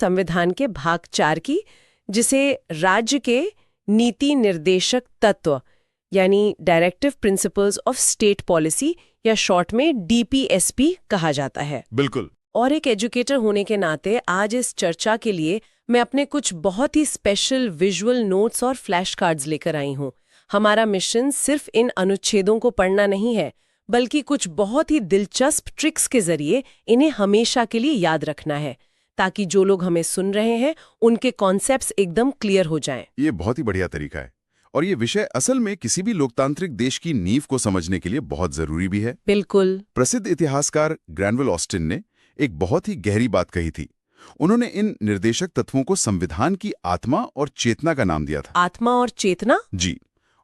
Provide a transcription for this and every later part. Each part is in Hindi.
संविधान के भाग 4 की, जिसे राज्य के नीति निर्देशक तत्व यानी directive principles of state policy या शॉर्ट में डीपीएसपी कहा जाता है। बिल्कुल। और एक एजुकेटर होने के नाते आज इस चर्चा के लिए मैं अपने कुछ बहुत ही स्पेशल विजुअल नोट्स और फ्लैश कार्ड्स लेकर आई हूँ। हमारा मिशन सिर्फ इन अनुच्छेदों को पढ़ना नहीं है, बल्कि कुछ बहुत ही दिलचस्प ट्रिक्स के जरिए इन्हें हमेशा के लिए याद रखना है, ताकि जो लोग हमें सुन रहे हैं उनके कॉन्सेप्ट्स एकदम क्लियर हो जाएं। ये बहुत ही बढ़िया तरीका है और ये विषय असल में किसी भी लोकतांत्रिक देश की नींव को समझने के लिए बहुत जरूरी भी है। बिल्कुल। प्रसिद्ध इतिहासकार ग्रैनवेल ऑस्टिन ने एक बहुत ही गहरी बात कही थी। उन्होंने इन निर्देशक तत्वों को संविधान की आत्मा और चेतना का नाम दिया था। आत्मा और चेतना? जी।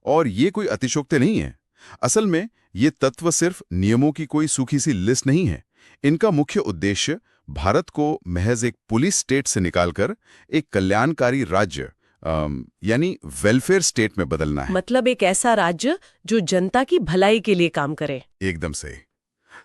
और ये कोई अतिशयोक्ति नहीं है। असल में ये तत्व सिर्फ नियमों की कोई सूखी सी लिस्ट नहीं है। इनका मुख्य उद्देश्य भारत को महज एक पुलिस स्टेट से निकालकर एक कल्याणकारी राज्य यानी वेलफेयर स्टेट में बदलना है। मतलब एक ऐसा राज्य जो जनता की भलाई के लिए काम करे। एकदम से।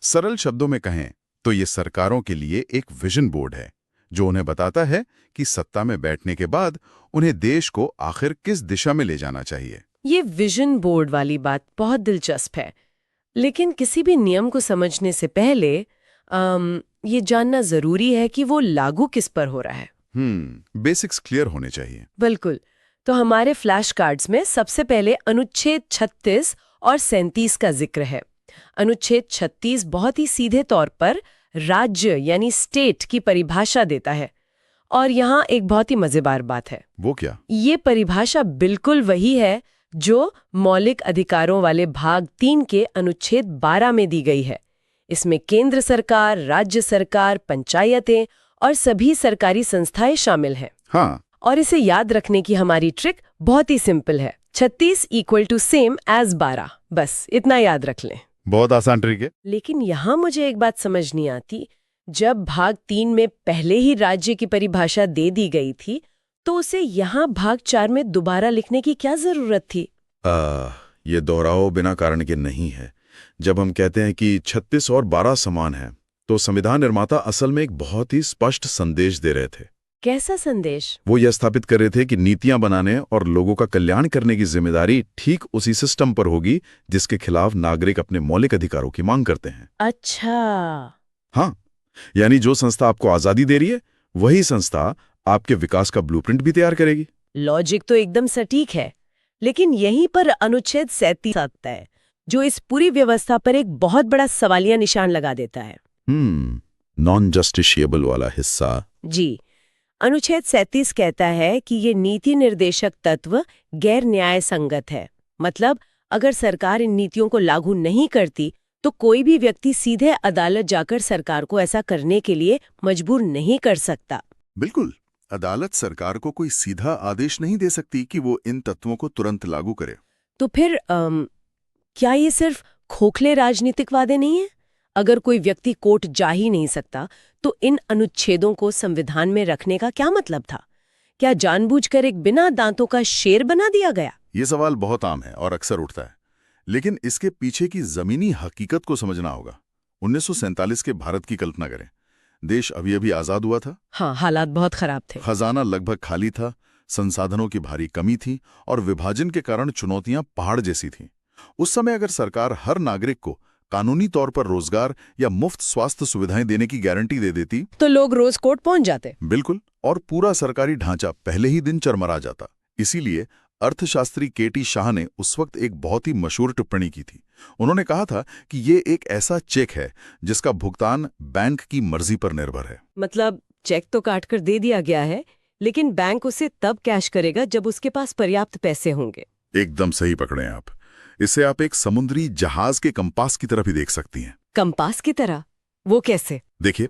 सरल शब्दों में कहें तो ये सरकारों के लिए एक विजन बोर्ड है, जो उन्हें बताता है कि सत्ता में बैठने के बाद उन्हें देश को आखिर किस दिशा में ले जाना चाहिए। ये विजन बोर्ड वाली बात बहुत दिलचस्प है, लेकिन किसी भी नियम को समझने से पहले ये जानना जरूरी है कि वो लागू किस पर हो रहा है। बेसिक्स क्लियर होने चाहिए। बिल्कुल। तो हमारे फ्लैश कार्ड्स में सबसे पहले अनुच्छेद 36 और 37 का जिक्र है। अनुच्छेद 36 बहुत ही सीधे तौर पर राज्य यानी स्टेट की परिभाषा देता है। और यहाँ एक बहुत ही मजेदार बात है। वो क्या? ये परिभाषा बिल्कुल वही है जो मौलिक अधिकारों वाले भाग 3 के अनुच्छेद 12 में दी गई है। इसमें केंद्र सरकार, राज्य सरकार, पंचायतें और सभी सरकारी संस्थाएं शामिल हैं। हाँ। और इसे याद रखने की हमारी ट्रिक बहुत ही सिंपल है। 36 = सेम एज 12। बस इतना याद रख लें। बहुत आसान ट्रिक है। लेकिन यहाँ मुझे एक बात समझ नहीं आती। जब भाग 3 में पहले ही राज्य की परिभाषा दे दी गई थी, तो उसे यहाँ भाग 4 में दोबारा लिखने की क्या जरूरत थी? ये दोहराव बिना कारण के नहीं है। जब हम कहते हैं कि 36 और 12 समान हैं, तो संविधान निर्माता असल में एक बहुत ही स्पष्ट संदेश दे रहे थे। कैसा संदेश? वो यह स्थापित कर रहे थे कि नीतियां बनाने और लोगों का कल्याण करने की जिम्मेदारी ठीक उसी सिस्टम पर होगी जिसके खिलाफ नागरिक अपने मौलिक अधिकारों की मांग करते हैं। अच्छा। हाँ, यानी जो संस्था आपको आजादी दे रही है, वही संस्था आपके विकास का ब्लूप्रिंट भी तैयार करेगी। लॉजिक तो एकदम सटीक है, लेकिन यहीं पर अनुच्छेद 37 आता है, जो इस पूरी व्यवस्था पर एक बहुत बड़ा सवालिया निशान लगा देता है। नॉन जस्टिशिएबल वाला हिस्सा। जी। अनुच्छेद 37 कहता है कि ये नीति निर्देशक तत्व गैर न्याय संगत है। मतलब अगर सरकार इन नीतियों को लागू नहीं करती, तो कोई भी व्यक्ति सीधे अदालत जाकर सरकार को ऐसा करने के लिए मजबूर नहीं कर सकता। बिल्कुल। अदालत सरकार को कोई सीधा आदेश नहीं दे सकती कि वो इन तत्वों को तुरंत लागू करे। तो फिर क्या ये सिर्फ खोखले राजनीतिक वादे नहीं है? अगर कोई व्यक्ति कोर्ट जा ही नहीं सकता, तो इन अनुच्छेदों को संविधान में रखने का क्या मतलब था? क्या जानबूझकर एक बिना दांतों का शेर बना दिया गया? ये सवाल बहुत आम है और अक्सर उठता है, लेकिन इसके पीछे की जमीनी हकीकत को समझना होगा। 1947 के भारत की कल्पना करें। देश अभी अभी आजाद हुआ था। हाँ, हालात बहुत खराब थे। खजाना लगभग खाली था, संसाधनों की भारी कमी थी और विभाजन के कारण चुनौतियां पहाड़ जैसी थीं। उस समय अगर सरकार हर नागरिक को कानूनी तौर पर रोजगार या मुफ्त स्वास्थ्य सुविधाएं देने की गारंटी दे देती, तो लोग रोज कोर्ट पहुंच जाते। बिल्कुल। और पूरा सरकारी ढांचा पहले ही दिन चरमरा जाता। इसीलिए अर्थशास्त्री केटी शाह ने उस वक्त एक बहुत ही मशहूर टिप्पणी की थी। उन्होंने कहा था कि ये एक ऐसा चेक है जिसका भुगतान बैंक की मर्जी पर निर्भर है। मतलब चेक तो काट कर दे दिया गया है, लेकिन बैंक उसे तब कैश करेगा जब उसके पास पर्याप्त पैसे होंगे। एकदम सही पकड़े आप। इसे आप एक समुद्री जहाज के कंपास की तरफ ही देख सकती हैं। कंपास की तरह? वो कैसे? देखिए,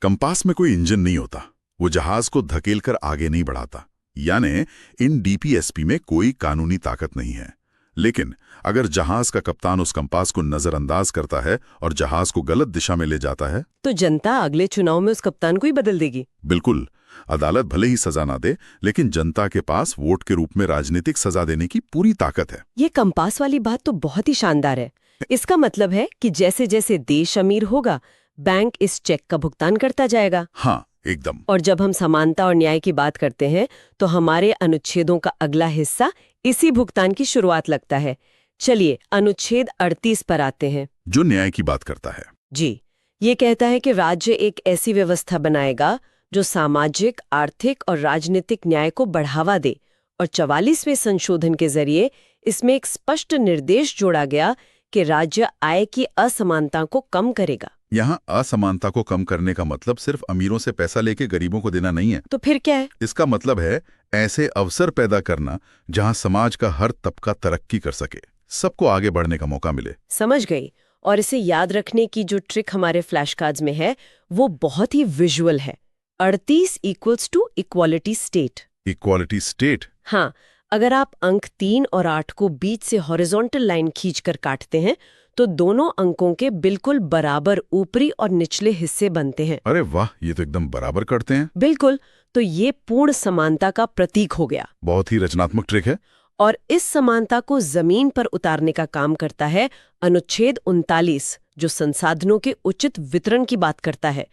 कंपास में कोई इंजन नहीं होता। वो जहाज को धकेलकर आगे नहीं बढ़ाता। यानी इन डीपीएसपी में कोई कानूनी ताकत नहीं है। लेकिन अगर जहाज का कप्तान उस कंपास को नजरअंदाज करता है और जहाज को गलत दिशा में ले जाता है, तो जनता अगले चुनाव में उस कप्तान को ही बदल देगी। बिल्कुल। अदालत भले ही सजा ना दे, लेकिन जनता के पास वोट के रूप में राजनीतिक सजा देने की पूरी ताकत है। ये कंपास वाली बात तो बहुत ही शानदार है। इसका मतलब है कि जैसे जैसे देश अमीर होगा, बैंक इस चेक का भुगतान करता जाएगा। हाँ, एकदम। और जब हम समानता और न्याय की बात करते हैं तो हमारे अनुच्छेदों का अगला हिस्सा इसी भुगतान की शुरुआत लगता है। चलिए अनुच्छेद 38 पर आते हैं। जो न्याय की बात करता है। जी, ये कहता है कि राज्य एक ऐसी व्यवस्था बनाएगा जो सामाजिक, आर्थिक और राजनीतिक न्याय को बढ़ावा दे। और 44वें संशोधन के जरिए इसमें एक स्पष्ट निर्देश जोड़ा गया कि राज्य आय की असमानता को कम करेगा। यहाँ असमानता को कम करने का मतलब सिर्फ अमीरों से पैसा लेके गरीबों को देना नहीं है। तो फिर क्या है? इसका मतलब है ऐसे अवसर पैदा करना जहाँ समाज का हर तबका तरक्की कर सके, सबको आगे बढ़ने का मौका मिले। समझ गई। और इसे याद रखने की जो ट्रिक हमारे फ्लैश कार्ड्स में है वो बहुत ही विजुअल है। 38 equals to equality state. Equality state? हाँ, अगर आप अंक 3 और 8 को बीच से हॉरिजॉन्टल लाइन खींचकर काटते हैं तो दोनों अंकों के बिल्कुल बराबर ऊपरी और निचले हिस्से बनते हैं। अरे वाह, ये तो एकदम बराबर करते हैं। बिल्कुल, तो ये पूर्ण समानता का प्रतीक हो गया। बहुत ही रचनात्मक ट्रिक है। और इस समानता को जमीन पर उतारने का काम करता है अनुच्छेद 39, जो संसाधनों के उचित वितरण की बात करता है।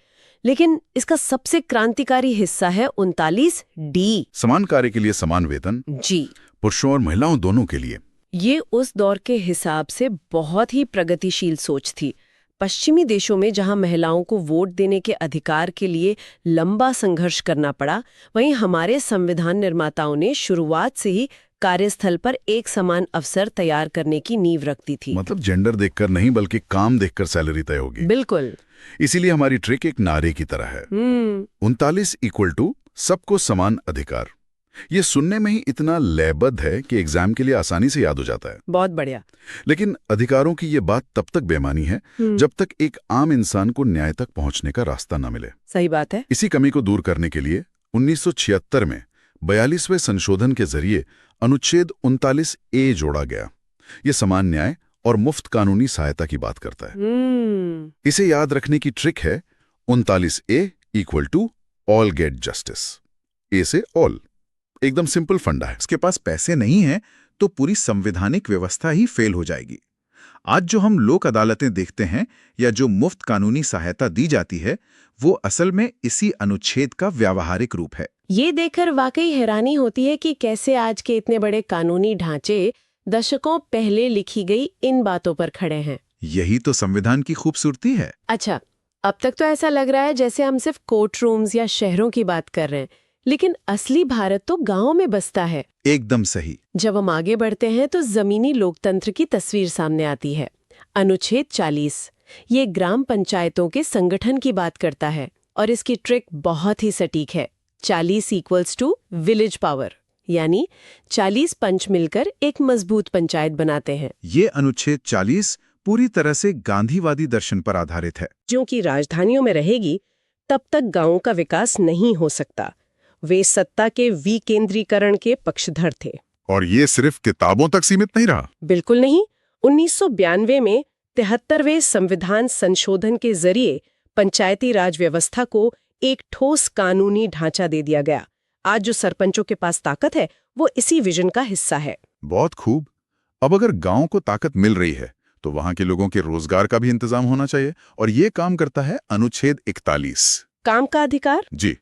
लेकिन इसका सबसे क्रांतिकारी हिस्सा है 39D। समान कार्य के लिए समान वेतन। जी, पुरुषों और महिलाओं दोनों के लिए। ये उस दौर के हिसाब से बहुत ही प्रगतिशील सोच थी। पश्चिमी देशों में जहां महिलाओं को वोट देने के अधिकार के लिए लंबा संघर्ष करना पड़ा, वहीं हमारे संविधान निर्माताओं ने शुरुआत से ही कार्यस्थल पर एक समान अवसर तैयार करने की नींव रखती थी। मतलब जेंडर देखकर नहीं बल्कि काम देखकर सैलरी तय होगी। बिल्कुल। इसीलिए हमारी ट्रिक एक नारे की तरह है। 39 इक्वल टू सबको समान अधिकार। ये सुनने में ही इतना लयबद्ध है कि एग्जाम के लिए आसानी से याद हो जाता है। बहुत बढ़िया। लेकिन अधिकारों की ये बात तब तक बेमानी है जब तक एक आम इंसान को न्याय तक पहुंचने का रास्ता न मिले। सही बात है। इसी कमी को दूर करने के लिए 1976 में 42वें संशोधन के जरिए अनुच्छेद 39A जोड़ा गया। ये समान न्याय और मुफ्त कानूनी सहायता की बात करता है। इसे याद रखने की ट्रिक है 39A equal to all get justice. A से ऑल। एकदम सिंपल फंडा है। उसके पास पैसे नहीं है तो पूरी संवैधानिक व्यवस्था ही फेल हो जाएगी। आज जो हम लोक अदालतें देखते हैं या जो मुफ्त कानूनी सहायता दी जाती है, वो असल में इसी अनुच्छेद का व्यावहारिक रूप है। ये देखकर वाकई हैरानी होती है कि कैसे आज के इतने बड़े कानूनी ढांचे दशकों पहले लिखी गई इन बातों पर खड़े हैं। यही तो संविधान की खूबसूरती है। अच्छा, अब तक तो ऐसा लग रहा है जैसे हम सिर्फ कोर्ट रूम्स या शहरों की बात कर रहे हैं, लेकिन असली भारत तो गांवों में बसता है। एकदम सही। जब हम आगे बढ़ते हैं तो जमीनी लोकतंत्र की तस्वीर सामने आती है। अनुच्छेद 40 ये ग्राम पंचायतों के संगठन की बात करता है और इसकी ट्रिक बहुत ही सटीक है। 40 इक्वल्स टू विलेज पावर, यानी 40 पंच मिलकर एक मजबूत पंचायत बनाते हैं। ये अनुच्छेद 40 पूरी तरह से गांधीवादी दर्शन पर आधारित है। जो कि राजधानियों में रहेगी तब तक गांवों का विकास नहीं हो सकता। वे सत्ता के विकेंद्रीकरण के पक्षधर थे। और ये सिर्फ किताबों तक सीमित नहीं रहा। बिल्कुल नहीं। 1992 में 73वें संविधान संशोधन के जरिए पंचायती राज व्यवस्था को एक ठोस कानूनी ढांचा दे दिया गया। आज जो सरपंचों के पास ताकत है वो इसी विजन का हिस्सा है। बहुत खूब। अब अगर गांव को ताकत मिल रही है तो वहां के लोगों के रोजगार का भी इंतजाम होना चाहिए, और ये काम करता है अनुच्छेद 41। काम का अधिकार? जी।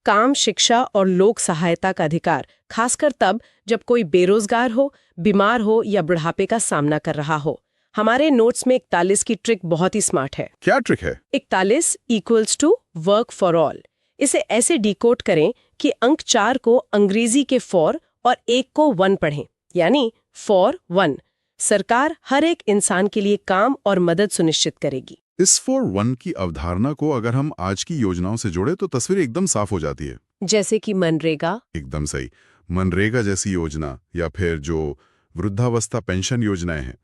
काम, शिक्षा और लोक सहायता का अधिकार, खासकर तब जब कोई बेरोजगार हो, बीमार हो या बुढ़ापे का सामना कर रहा हो। हमारे नोट्स में 41 की ट्रिक बहुत ही स्मार्ट है। क्या ट्रिक है? 41 equals to work for all. इसे ऐसे डिकोड करें कि अंक 4 को अंग्रेजी के फॉर और 1 को वन पढ़ें, यानी फॉर वन। सरकार हर एक इंसान के लिए काम और मदद सुनिश्चित करेगी। इस फॉर वन की अवधारणा को अगर हम आज की योजनाओं से जोड़े तो तस्वीर एकदम साफ हो जाती है। जैसे कि मनरेगा। एकदम सही। मनरेगा जैसी योजना या फिर जो वृद्धावस्था पेंशन योजनाएं हैं,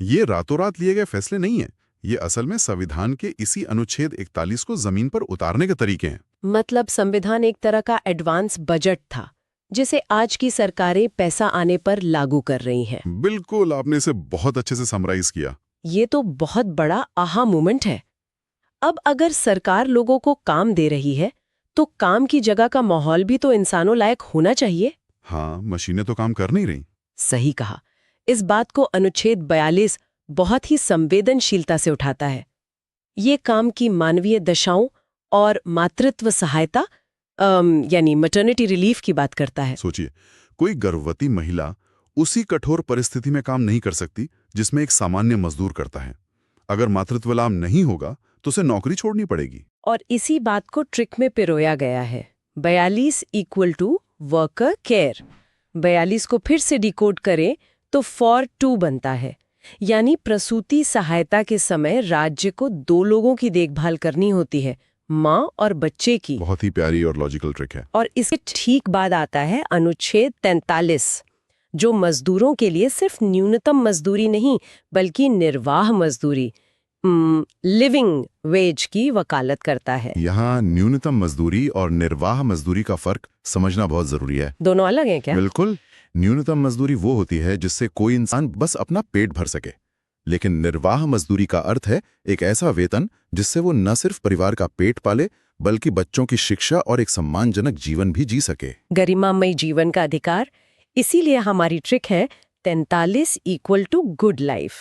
ये रातों रात लिए गए फैसले नहीं हैं। ये असल में संविधान के इसी अनुच्छेद 41 को जमीन पर उतारने के तरीके हैं। मतलब संविधान एक तरह का एडवांस बजट था जिसे आज की सरकारें पैसा आने पर लागू कर रही हैं। बिल्कुल, आपने इसे बहुत अच्छे से समराइज किया। ये तो बहुत बड़ा आहा मोमेंट है। अब अगर सरकार लोगों को काम दे रही है तो काम की जगह का माहौल भी तो इंसानों लायक होना चाहिए। हाँ, मशीनें तो काम कर नहीं रही। सही कहा। इस बात को अनुच्छेद 42 बहुत ही संवेदनशीलता से उठाता है। ये काम की मानवीय दशाओं और मातृत्व सहायता यानी मैटरनिटी रिलीफ की बात करता है। सोचिए, कोई गर्भवती महिला उसी कठोर परिस्थिति में काम नहीं कर सकती जिसमें एक सामान्य मजदूर करता है। अगर मातृत्व लाभ नहीं होगा तो उसे नौकरी छोड़नी पड़ेगी। और इसी बात को ट्रिक में पिरोया गया है। 42 इक्वल टू वर्कर केयर। 42 को फिर से डिकोड करें तो फॉर 2 बनता है, यानी प्रसूति सहायता के समय राज्य को 2 लोगों की देखभाल करनी होती है, माँ और बच्चे की। बहुत ही प्यारी और लॉजिकल ट्रिक है। और इसके ठीक बाद आता है अनुच्छेद 43, जो मजदूरों के लिए सिर्फ न्यूनतम मजदूरी नहीं बल्कि निर्वाह मजदूरी लिविंग वेज की वकालत करता है। यहाँ न्यूनतम मजदूरी और निर्वाह मजदूरी का फर्क समझना बहुत जरूरी है। दोनों अलग हैं क्या? बिल्कुल। न्यूनतम मजदूरी वो होती है जिससे कोई इंसान बस अपना पेट भर सके, लेकिन निर्वाह मजदूरी का अर्थ है एक ऐसा वेतन जिससे वो न सिर्फ परिवार का पेट पाले बल्कि बच्चों की शिक्षा और एक सम्मानजनक जीवन भी जी सके। गरिमामय जीवन का अधिकार। इसीलिए हमारी ट्रिक है 43 इक्वल टू गुड लाइफ।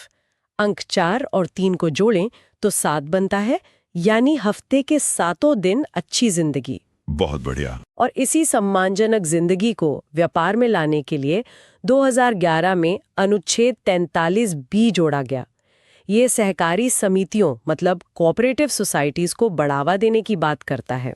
अंक 4 और 3 को जोड़ें तो 7 बनता है, यानी हफ्ते के 7 दिन अच्छी जिंदगी। बहुत बढ़िया। और इसी सम्मानजनक जिंदगी को व्यापार में लाने के लिए 2011 में अनुच्छेद 43B जोड़ा गया। ये सहकारी समितियों मतलब कोऑपरेटिव सोसाइटीज को बढ़ावा देने की बात करता है।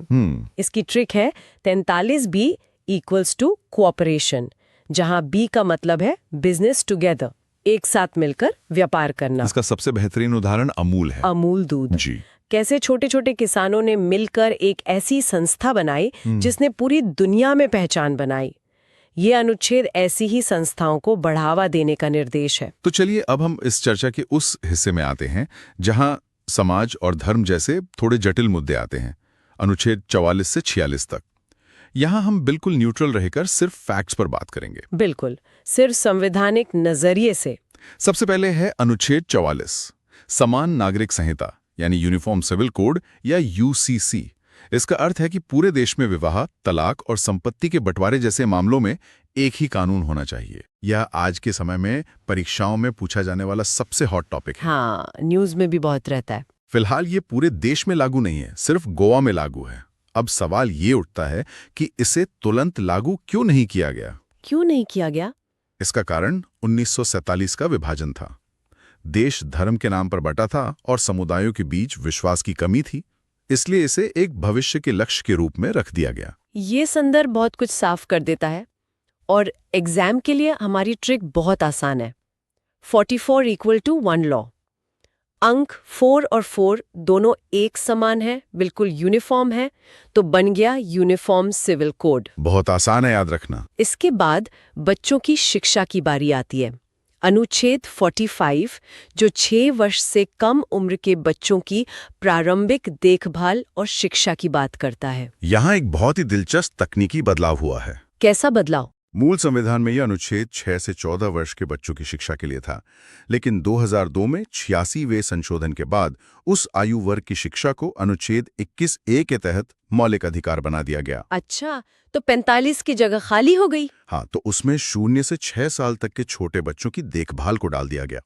इसकी ट्रिक है 43B इक्वल्स टू कोऑपरेशन, जहां B का मतलब है बिजनेस टुगेदर, एक साथ मिलकर व्यापार करना। इसका सबसे बेहतरीन उदाहरण अमूल है। अमूल दूध। जी। कैसे छोटे छोटे किसानों ने मिलकर एक ऐसी संस्था बनाई जिसने पूरी दुनिया में पहचान बनाई। ये अनुच्छेद ऐसी ही संस्थाओं को बढ़ावा देने का निर्देश है। तो चलिए अब हम इस चर्चा के उस हिस्से में आते हैं जहां समाज और धर्म जैसे थोड़े जटिल मुद्दे आते हैं, अनुच्छेद 44 से 46 तक। यहां हम बिल्कुल न्यूट्रल रहकर सिर्फ फैक्ट्स पर बात करेंगे। बिल्कुल, सिर्फ संवैधानिक नजरिए से। सबसे पहले है अनुच्छेद 44, समान नागरिक संहिता यानी यूनिफॉर्म सिविल कोड या यूसीसी। इसका अर्थ है कि पूरे देश में विवाह, तलाक और संपत्ति के बंटवारे जैसे मामलों में एक ही कानून होना चाहिए। यह आज के समय में परीक्षाओं में पूछा जाने वाला सबसे हॉट टॉपिक है। हाँ, न्यूज में भी बहुत रहता है। फिलहाल ये पूरे देश में लागू नहीं है, सिर्फ गोवा में लागू है। अब सवाल ये उठता है कि इसे तुरंत लागू क्यों नहीं किया गया? क्यों नहीं किया गया? इसका कारण 1947 का विभाजन था। देश धर्म के नाम पर बटा था और समुदायों के बीच विश्वास की कमी थी, इसलिए इसे एक भविष्य के लक्ष्य के रूप में रख दिया गया। ये संदर्भ बहुत कुछ साफ कर देता है। और एग्जाम के लिए हमारी ट्रिक बहुत आसान है। 44 इक्वल टू 1 लॉ। अंक 4 और 4 दोनों एक समान है, बिल्कुल यूनिफॉर्म है, तो बन गया यूनिफॉर्म सिविल कोड। बहुत आसान है याद रखना। इसके बाद बच्चों की शिक्षा की बारी आती है। अनुच्छेद 45 जो 6 वर्ष से कम उम्र के बच्चों की प्रारंभिक देखभाल और शिक्षा की बात करता है। यहाँ एक बहुत ही दिलचस्प तकनीकी बदलाव हुआ है। कैसा बदलाव? मूल संविधान में यह अनुच्छेद 6 से 14 वर्ष के बच्चों की शिक्षा के लिए था, लेकिन 2002 में 86वें संशोधन के बाद उस आयु वर्ग की शिक्षा को अनुच्छेद 21A के तहत मौलिक अधिकार बना दिया गया। अच्छा, तो 45 की जगह खाली हो गई। हाँ, तो उसमें 0 से 6 साल तक के छोटे बच्चों की देखभाल को डाल दिया गया।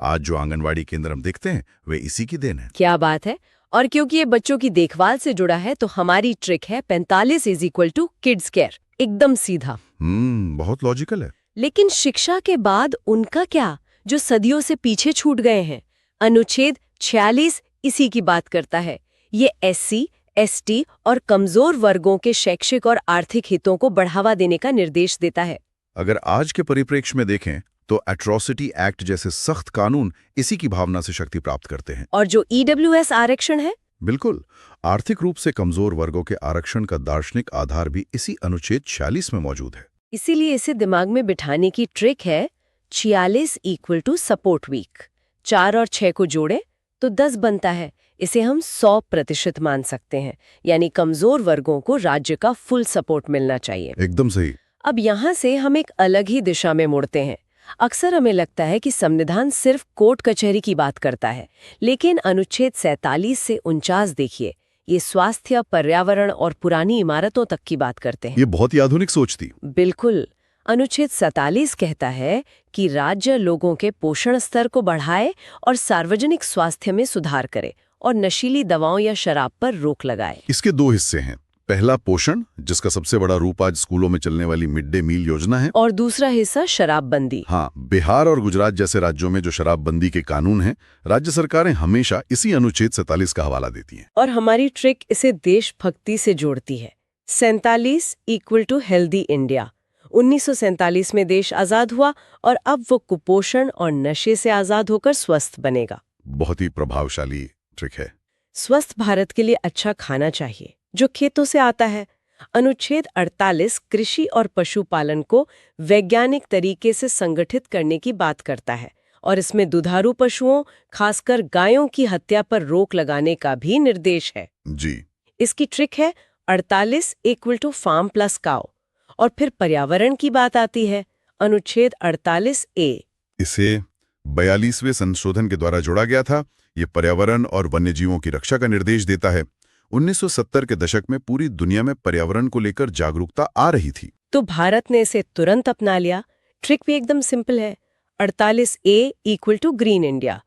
आज जो आंगनवाड़ी केंद्र हम देखते हैं वे इसी की देन है। क्या बात है। और क्योंकि ये बच्चों की देखभाल से जुड़ा है तो हमारी ट्रिक है 45 is equal to kids care. एकदम सीधा। बहुत लॉजिकल है। लेकिन शिक्षा के बाद उनका क्या, जो सदियों से पीछे छूट गए हैं? अनुच्छेद 46 इसी की बात करता है। ये SC, ST और कमजोर वर्गों के शैक्षिक और आर्थिक हितों को बढ़ावा देने का निर्देश देता है। अगर आज के परिप्रेक्ष्य में देखें तो एट्रोसिटी एक्ट जैसे सख्त कानून इसी की भावना से शक्ति प्राप्त करते हैं। और जो EWS आरक्षण है, बिल्कुल, आर्थिक रूप से कमजोर वर्गों के आरक्षण का दार्शनिक आधार भी इसी अनुच्छेद 46 में मौजूद है। इसीलिए इसे दिमाग में बिठाने की ट्रिक है 46 इक्वल टू सपोर्ट वीक। 4 और 6 को जोड़े तो 10 बनता है। इसे हम 100% मान सकते हैं, यानी कमजोर वर्गों को राज्य का फुल सपोर्ट मिलना चाहिए। एकदम सही। अब यहाँ से हम एक अलग ही दिशा में मुड़ते हैं। अक्सर हमें लगता है कि संविधान सिर्फ कोर्ट कचहरी की बात करता है, लेकिन अनुच्छेद 47 से 49 देखिए, ये स्वास्थ्य, पर्यावरण और पुरानी इमारतों तक की बात करते हैं। ये बहुत ही आधुनिक सोच थी। बिल्कुल। अनुच्छेद 47 कहता है कि राज्य लोगों के पोषण स्तर को बढ़ाए और सार्वजनिक स्वास्थ्य में सुधार करे, और नशीली दवाओं या शराब पर रोक लगाए। इसके दो हिस्से हैं। पहला पोषण, जिसका सबसे बड़ा रूप आज स्कूलों में चलने वाली मिड डे मील योजना है, और दूसरा हिस्सा शराबबंदी। हाँ, बिहार और गुजरात जैसे राज्यों में जो शराबबंदी के कानून हैं, राज्य सरकारें हमेशा इसी अनुच्छेद 47 का हवाला देती हैं। और हमारी ट्रिक इसे देशभक्ति से जोड़ती है। 47 इक्वल टू हेल्दी इंडिया। 1947 में देश आजाद हुआ और अब वो कुपोषण और नशे से आजाद होकर स्वस्थ बनेगा। बहुत ही प्रभावशाली ट्रिक है। स्वस्थ भारत के लिए अच्छा खाना चाहिए जो खेतों से आता है। अनुच्छेद 48 कृषि और पशुपालन को वैज्ञानिक तरीके से संगठित करने की बात करता है और इसमें दुधारू पशुओं, खासकर गायों की हत्या पर रोक लगाने का भी निर्देश है। जी। इसकी ट्रिक है 48 equal to farm plus cow. और फिर पर्यावरण की बात आती है, अनुच्छेद 48A। इसे 42वें संशोधन के द्वारा जोड़ा गया था। ये पर्यावरण और वन्यजीवों की रक्षा का निर्देश देता है। 1970 के दशक में पूरी दुनिया में पर्यावरण को लेकर जागरूकता आ रही थी, तो भारत ने इसे तुरंत अपना लिया। ट्रिक भी एकदम सिंपल है। 48A equal to green India.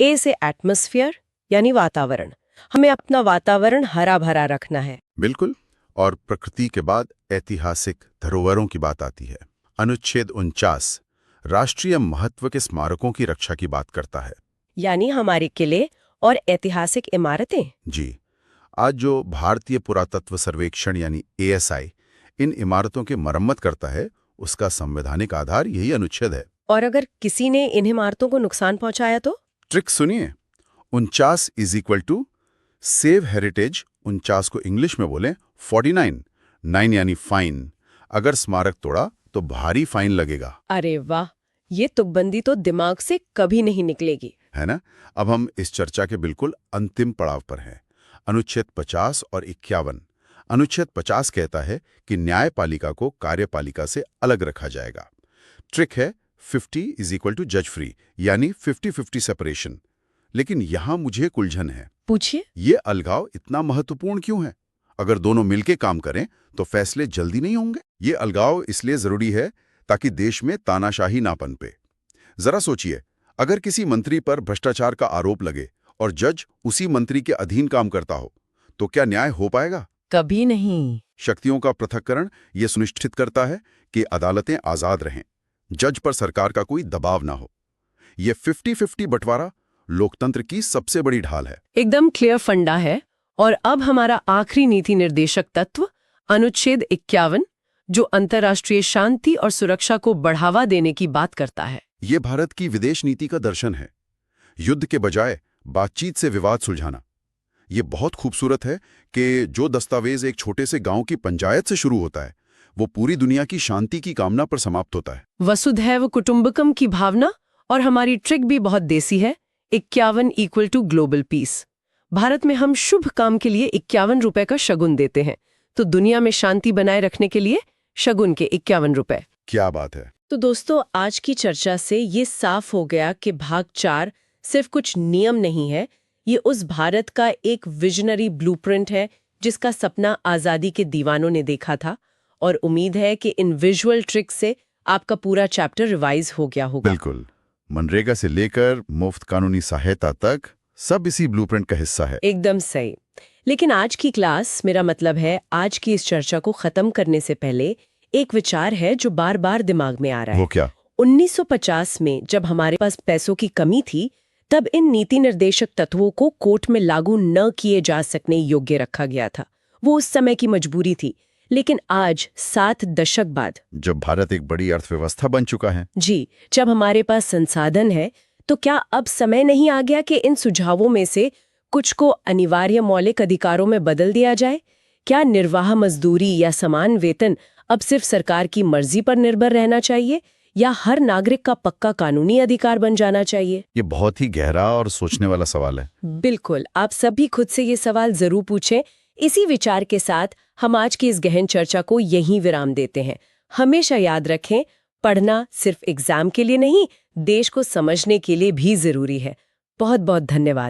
A से एटमॉस्फेयर यानी वातावरण। हमें अपना वातावरण हरा भरा रखना है। बिल्कुल। और प्रकृति के बाद ऐतिहासिक धरोहरों की बात आती है। अनुच्छेद 49 राष्ट्रीय महत्व के स्मारकों की रक्षा की बात करता है, यानी हमारे किले और ऐतिहासिक इमारतें। जी। आज जो भारतीय पुरातत्व सर्वेक्षण यानी ASI इन इमारतों की मरम्मत करता है, उसका संवैधानिक आधार यही अनुच्छेद है। और अगर किसी ने इन इमारतों को नुकसान पहुंचाया तो? ट्रिक सुनिए। 49 is equal to save heritage. 49 को इंग्लिश में बोलें 49, 9 यानी फाइन। अगर स्मारक तोड़ा तो भारी फाइन लगेगा। अरे वाह, ये तुकबंदी तो दिमाग से कभी नहीं निकलेगी, है ना। अब हम इस चर्चा के बिल्कुल अंतिम पड़ाव पर हैं। अनुच्छेद 50 और 51। अनुच्छेद 50 कहता है कि न्यायपालिका को कार्यपालिका से अलग रखा जाएगा। ट्रिक है 50 इज इक्वल टू जज फ्री, यानी 50-50 सेपरेशन। लेकिन यहां मुझे एक उलझन है। पूछिए। ये अलगाव इतना महत्वपूर्ण क्यों है? अगर दोनों मिलकर काम करें तो फैसले जल्दी नहीं होंगे। ये अलगाव इसलिए जरूरी है ताकि देश में तानाशाही ना पनपे। जरा सोचिए, अगर किसी मंत्री पर भ्रष्टाचार का आरोप लगे और जज उसी मंत्री के अधीन काम करता हो, तो क्या न्याय हो पाएगा? कभी नहीं। शक्तियों का पृथक्करण ये सुनिश्चित करता है कि अदालतें आजाद रहें, जज पर सरकार का कोई दबाव ना हो। ये 50-50 बंटवारा लोकतंत्र की सबसे बड़ी ढाल है। एकदम क्लियर फंडा है। और अब हमारा आखिरी नीति निर्देशक तत्व, अनुच्छेद 51, जो अंतर्राष्ट्रीय शांति और सुरक्षा को बढ़ावा देने की बात करता है। ये भारत की विदेश नीति का दर्शन है। युद्ध के बजाय बातचीत से विवाद सुलझाना। ये बहुत खूबसूरत है कि जो दस्तावेज एक छोटे से गांव की पंचायत से शुरू होता है, वो पूरी दुनिया की शांति की कामना पर समाप्त होता है। वसुधैव कुटुंबकम की भावना। और हमारी ट्रिक भी बहुत देसी है। 51 equal to global peace. Bharat में हम शुभ काम के लिए 51 रुपए का शगुन देते हैं, तो दुनिया में शांति बनाए रखने के लिए शगुन के 51 रुपए। क्या बात है। तो दोस्तों, आज की चर्चा से ये साफ हो गया कि भाग 4 सिर्फ कुछ नियम नहीं है, ये उस भारत का एक विजनरी ब्लूप्रिंट है जिसका सपना आजादी के दीवानों ने देखा था। और उम्मीद है कि इन विजुअल ट्रिक्स से आपका पूरा चैप्टर रिवाइज हो गया होगा। बिल्कुल। मनरेगा से लेकर मुफ्त कानूनी सहायता तक सब इसी ब्लूप्रिंट का हिस्सा है। एकदम सही। लेकिन आज की क्लास, मेरा मतलब है आज की इस चर्चा को खत्म करने से पहले एक विचार है जो बार बार दिमाग में आ रहा है। वो क्या? 1950 में जब हमारे पास पैसों की कमी थी, तब इन नीति निर्देशक तत्वों को कोर्ट में लागू न किए जा सकने योग्य रखा गया था। वो उस समय की मजबूरी थी। लेकिन आज 7 दशक बाद, जब भारत एक बड़ी अर्थव्यवस्था बन चुका है, जी, जब हमारे पास संसाधन है, तो क्या अब समय नहीं आ गया कि इन सुझावों में से कुछ को अनिवार्य मौलिक अधिकारों में बदल दिया जाए? क्या निर्वाह मजदूरी या समान वेतन अब सिर्फ सरकार की मर्जी पर निर्भर रहना चाहिए, या हर नागरिक का पक्का कानूनी अधिकार बन जाना चाहिए? ये बहुत ही गहरा और सोचने वाला सवाल है। बिल्कुल, आप सभी खुद से ये सवाल जरूर पूछें। इसी विचार के साथ हम आज की इस गहन चर्चा को यहीं विराम देते हैं। हमेशा याद रखें, पढ़ना सिर्फ एग्जाम के लिए नहीं, देश को समझने के लिए भी जरूरी है। बहुत बहुत धन्यवाद।